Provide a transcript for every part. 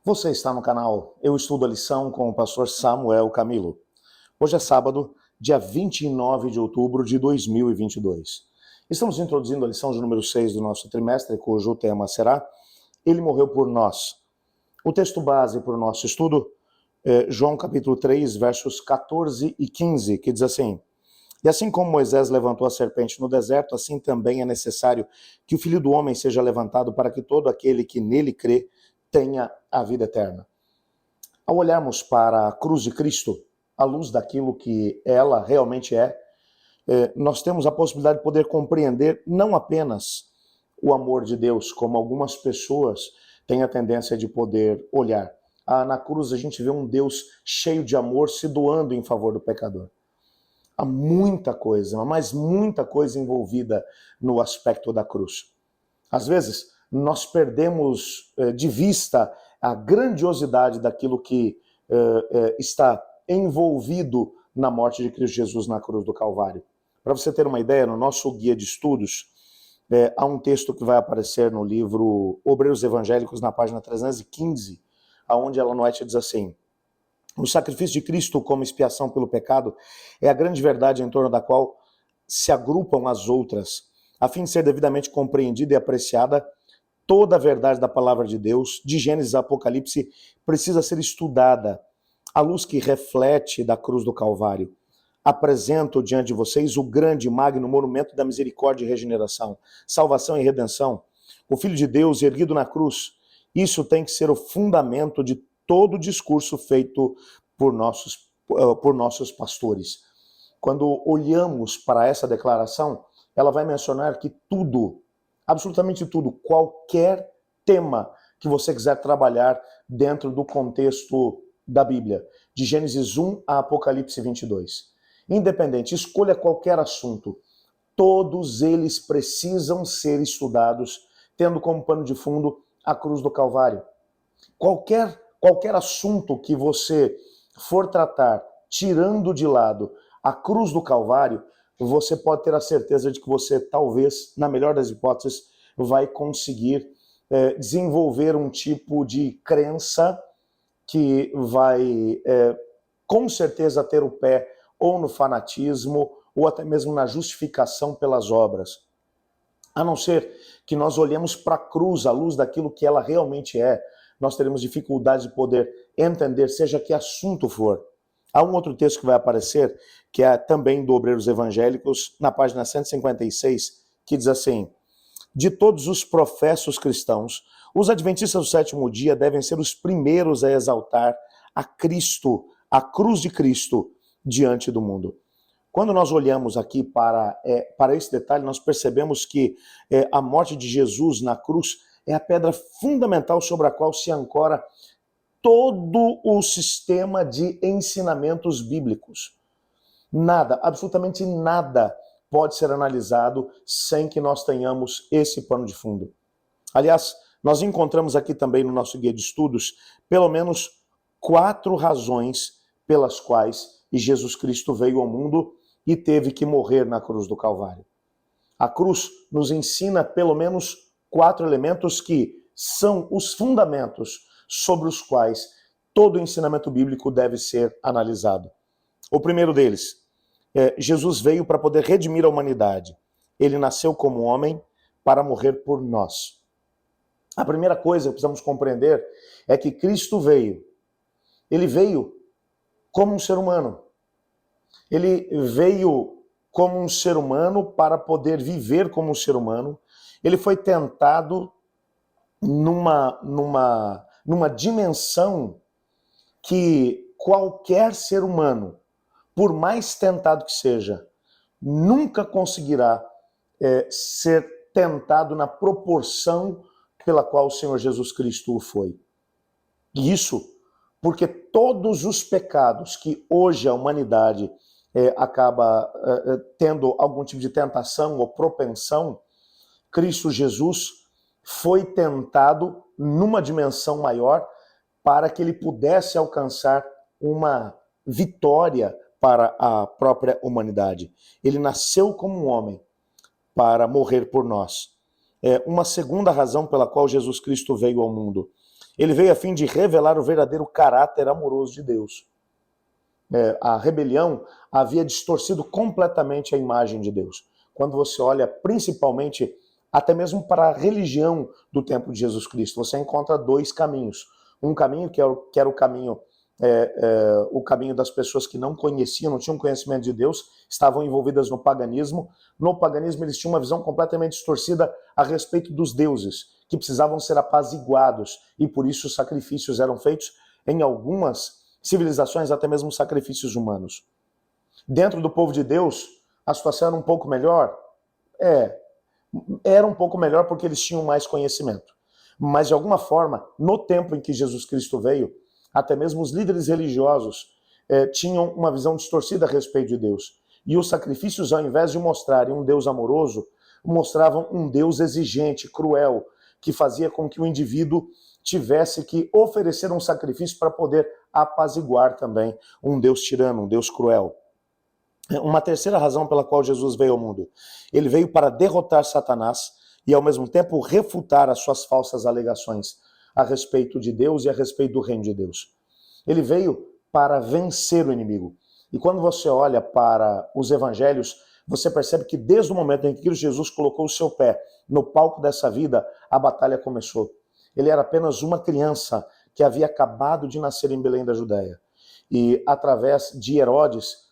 Você está no canal Eu Estudo a Lição com o pastor Samuel Camilo. Hoje é sábado, dia 29 de outubro de 2022. Estamos introduzindo a lição de número 6 do nosso trimestre, cujo tema será Ele morreu por nós. O texto base para o nosso estudo é João capítulo 3, versos 14 e 15, que diz assim: E assim como Moisés levantou a serpente no deserto, assim também é necessário que o Filho do Homem seja levantado para que todo aquele que nele crê tenha a vida eterna. Ao olharmos para a cruz de Cristo, à luz daquilo que ela realmente nós temos a possibilidade de poder compreender não apenas o amor de Deus, como algumas pessoas têm a tendência de poder olhar. Na cruz a gente vê um Deus cheio de amor se doando em favor do pecador. Há muita coisa, mas muita coisa envolvida no aspecto da cruz. Às vezes, nós perdemos de vista a grandiosidade daquilo que está envolvido na morte de Cristo Jesus na cruz do Calvário. Para você ter uma ideia, no nosso guia de estudos, há um texto que vai aparecer no livro Obreiros Evangélicos, na página 315, onde Ellen White diz assim: o sacrifício de Cristo como expiação pelo pecado é a grande verdade em torno da qual se agrupam as outras, a fim de ser devidamente compreendida e apreciada. Toda a verdade da palavra de Deus, de Gênesis a Apocalipse, precisa ser estudada à luz que reflete da cruz do Calvário. Apresento diante de vocês o grande e magno monumento da misericórdia e regeneração, salvação e redenção. O Filho de Deus erguido na cruz. Isso tem que ser o fundamento de todo o discurso feito por nossos pastores. Quando olhamos para essa declaração, ela vai mencionar que tudo, absolutamente tudo, qualquer tema que você quiser trabalhar dentro do contexto da Bíblia, de Gênesis 1 a Apocalipse 22. Independente, escolha qualquer assunto, todos eles precisam ser estudados, tendo como pano de fundo a cruz do Calvário. Qualquer assunto que você for tratar, tirando de lado a cruz do Calvário, você pode ter a certeza de que você talvez, na melhor das hipóteses, vai conseguir desenvolver um tipo de crença que vai com certeza ter o pé ou no fanatismo ou até mesmo na justificação pelas obras. A não ser que nós olhemos para a cruz, à luz daquilo que ela realmente é, nós teremos dificuldade de poder entender, seja que assunto for. Há um outro texto que vai aparecer, que é também do Obreiros Evangélicos, na página 156, que diz assim: de todos os professos cristãos, os adventistas do sétimo dia devem ser os primeiros a exaltar a Cristo, a cruz de Cristo, diante do mundo. Quando nós olhamos aqui para esse detalhe, nós percebemos que a morte de Jesus na cruz é a pedra fundamental sobre a qual se ancora todo o sistema de ensinamentos bíblicos. Nada, absolutamente nada pode ser analisado sem que nós tenhamos esse pano de fundo. Aliás, nós encontramos aqui também no nosso guia de estudos pelo menos 4 razões pelas quais Jesus Cristo veio ao mundo e teve que morrer na cruz do Calvário. A cruz nos ensina pelo menos 4 elementos que são os fundamentos sobre os quais todo o ensinamento bíblico deve ser analisado. O primeiro deles, Jesus veio para poder redimir a humanidade. Ele nasceu como homem para morrer por nós. A primeira coisa que precisamos compreender é que Cristo veio. Ele veio como um ser humano. Ele veio como um ser humano para poder viver como um ser humano. Ele foi tentado numa dimensão que qualquer ser humano, por mais tentado que seja, nunca conseguirá ser tentado na proporção pela qual o Senhor Jesus Cristo o foi. E isso porque todos os pecados que hoje a humanidade acaba tendo algum tipo de tentação ou propensão, Cristo Jesus foi tentado numa dimensão maior para que ele pudesse alcançar uma vitória para a própria humanidade. Ele nasceu como um homem para morrer por nós. Uma segunda razão pela qual Jesus Cristo veio ao mundo. Ele veio a fim de revelar o verdadeiro caráter amoroso de Deus. A rebelião havia distorcido completamente a imagem de Deus. Quando você olha principalmente, até mesmo para a religião do tempo de Jesus Cristo, você encontra dois caminhos. Um caminho que era o caminho das pessoas que não conheciam, não tinham conhecimento de Deus, estavam envolvidas no paganismo. No paganismo eles tinham uma visão completamente distorcida a respeito dos deuses, que precisavam ser apaziguados, e por isso sacrifícios eram feitos em algumas civilizações, até mesmo sacrifícios humanos. Dentro do povo de Deus, a situação era um pouco melhor? Era um pouco melhor porque eles tinham mais conhecimento. Mas, de alguma forma, no tempo em que Jesus Cristo veio, até mesmo os líderes religiosos tinham uma visão distorcida a respeito de Deus. E os sacrifícios, ao invés de mostrarem um Deus amoroso, mostravam um Deus exigente, cruel, que fazia com que o indivíduo tivesse que oferecer um sacrifício para poder apaziguar também um Deus tirano, um Deus cruel. Uma terceira razão pela qual Jesus veio ao mundo. Ele veio para derrotar Satanás e, ao mesmo tempo, refutar as suas falsas alegações a respeito de Deus e a respeito do reino de Deus. Ele veio para vencer o inimigo. E quando você olha para os evangelhos, você percebe que desde o momento em que Cristo Jesus colocou o seu pé no palco dessa vida, a batalha começou. Ele era apenas uma criança que havia acabado de nascer em Belém da Judéia. E através de Herodes,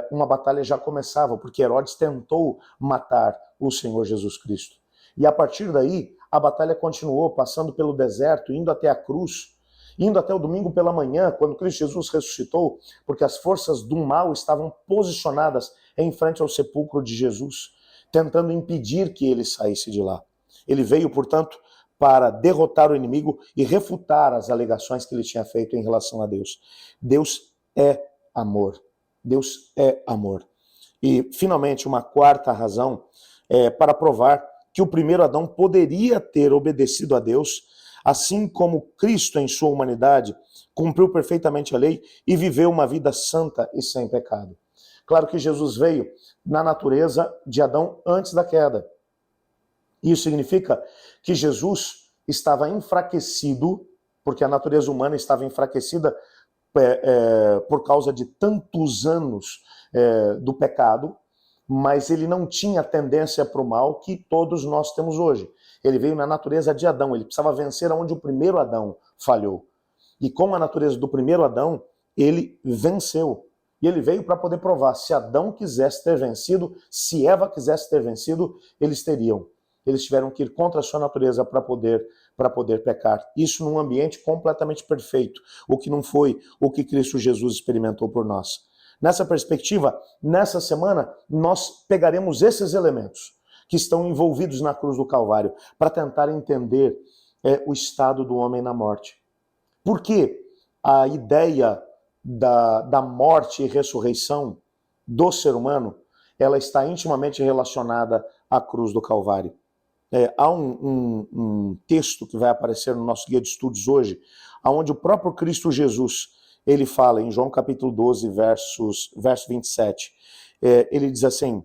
uma batalha já começava, porque Herodes tentou matar o Senhor Jesus Cristo. E a partir daí, a batalha continuou, passando pelo deserto, indo até a cruz, indo até o domingo pela manhã, quando Cristo Jesus ressuscitou, porque as forças do mal estavam posicionadas em frente ao sepulcro de Jesus, tentando impedir que ele saísse de lá. Ele veio, portanto, para derrotar o inimigo e refutar as alegações que ele tinha feito em relação a Deus. Deus é amor. Deus é amor. E, finalmente, uma quarta razão para provar que o primeiro Adão poderia ter obedecido a Deus, assim como Cristo, em sua humanidade, cumpriu perfeitamente a lei e viveu uma vida santa e sem pecado. Claro que Jesus veio na natureza de Adão antes da queda. Isso significa que Jesus estava enfraquecido, porque a natureza humana estava enfraquecida por causa de tantos anos do pecado, mas ele não tinha tendência para o mal que todos nós temos hoje. Ele veio na natureza de Adão, ele precisava vencer onde o primeiro Adão falhou. E com a natureza do primeiro Adão, ele venceu. E ele veio para poder provar, se Adão quisesse ter vencido, se Eva quisesse ter vencido, eles teriam. Eles tiveram que ir contra a sua natureza para poder pecar. Isso num ambiente completamente perfeito, o que não foi o que Cristo Jesus experimentou por nós. Nessa perspectiva, nessa semana, nós pegaremos esses elementos que estão envolvidos na cruz do Calvário para tentar entender o estado do homem na morte. Por que a ideia da morte e ressurreição do ser humano, ela está intimamente relacionada à cruz do Calvário? Há um texto que vai aparecer no nosso guia de estudos hoje, onde o próprio Cristo Jesus, ele fala em João capítulo 12, verso 27, ele diz assim: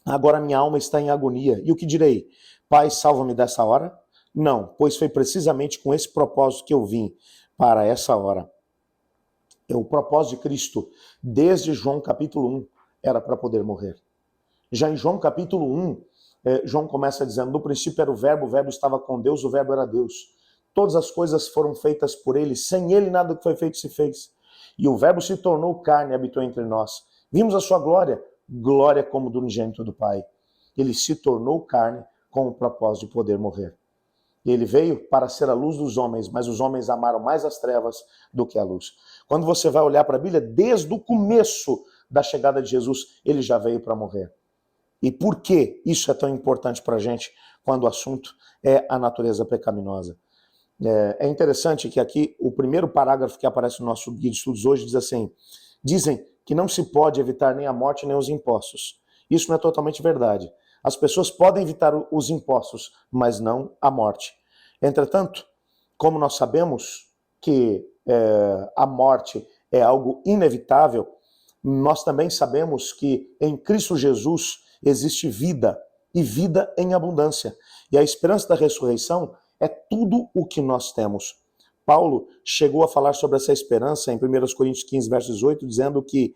agora minha alma está em agonia, e o que direi? Pai, salva-me dessa hora? Não, pois foi precisamente com esse propósito que eu vim para essa hora. O propósito de Cristo, desde João capítulo 1, era para poder morrer. Já em João capítulo 1, João começa dizendo, no princípio era o verbo estava com Deus, o verbo era Deus. Todas as coisas foram feitas por ele, sem ele nada que foi feito se fez. E o verbo se tornou carne e habitou entre nós. Vimos a sua glória, glória como do unigênito do Pai. Ele se tornou carne com o propósito de poder morrer. Ele veio para ser a luz dos homens, mas os homens amaram mais as trevas do que a luz. Quando você vai olhar para a Bíblia, desde o começo da chegada de Jesus, ele já veio para morrer. E por que isso é tão importante para a gente quando o assunto é a natureza pecaminosa? É interessante que aqui o primeiro parágrafo que aparece no nosso guia de estudos hoje diz assim: dizem que não se pode evitar nem a morte nem os impostos. Isso não é totalmente verdade. As pessoas podem evitar os impostos, mas não a morte. Entretanto, como nós sabemos que a morte é algo inevitável, nós também sabemos que em Cristo Jesus existe vida, e vida em abundância. E a esperança da ressurreição é tudo o que nós temos. Paulo chegou a falar sobre essa esperança em 1 Coríntios 15, verso 18, dizendo que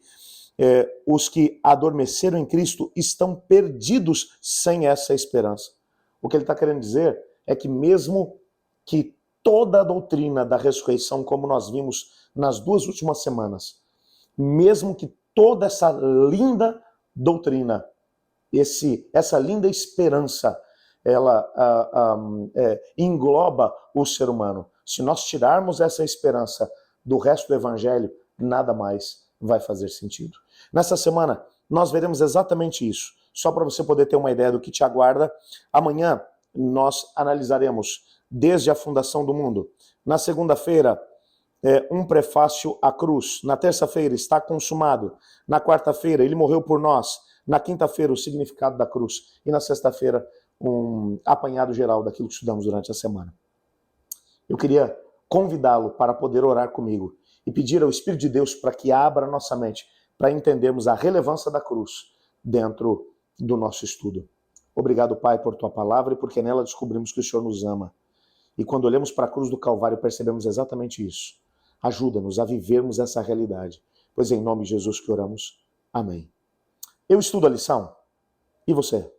os que adormeceram em Cristo estão perdidos sem essa esperança. O que ele está querendo dizer é que mesmo que toda a doutrina da ressurreição, como nós vimos nas 2 últimas semanas, mesmo que toda essa linda doutrina, essa linda esperança, ela engloba o ser humano. Se nós tirarmos essa esperança do resto do evangelho, nada mais vai fazer sentido. Nessa semana, nós veremos exatamente isso. Só para você poder ter uma ideia do que te aguarda, amanhã nós analisaremos desde a fundação do mundo. Na segunda-feira, um prefácio à cruz. Na terça-feira, está consumado. Na quarta-feira, ele morreu por nós. Na quinta-feira, o significado da cruz. E na sexta-feira, um apanhado geral daquilo que estudamos durante a semana. Eu queria convidá-lo para poder orar comigo e pedir ao Espírito de Deus para que abra nossa mente para entendermos a relevância da cruz dentro do nosso estudo. Obrigado, Pai, por tua palavra e porque nela descobrimos que o Senhor nos ama. E quando olhamos para a cruz do Calvário, percebemos exatamente isso. Ajuda-nos a vivermos essa realidade, pois é em nome de Jesus que oramos. Amém. Eu estudo a lição. E você?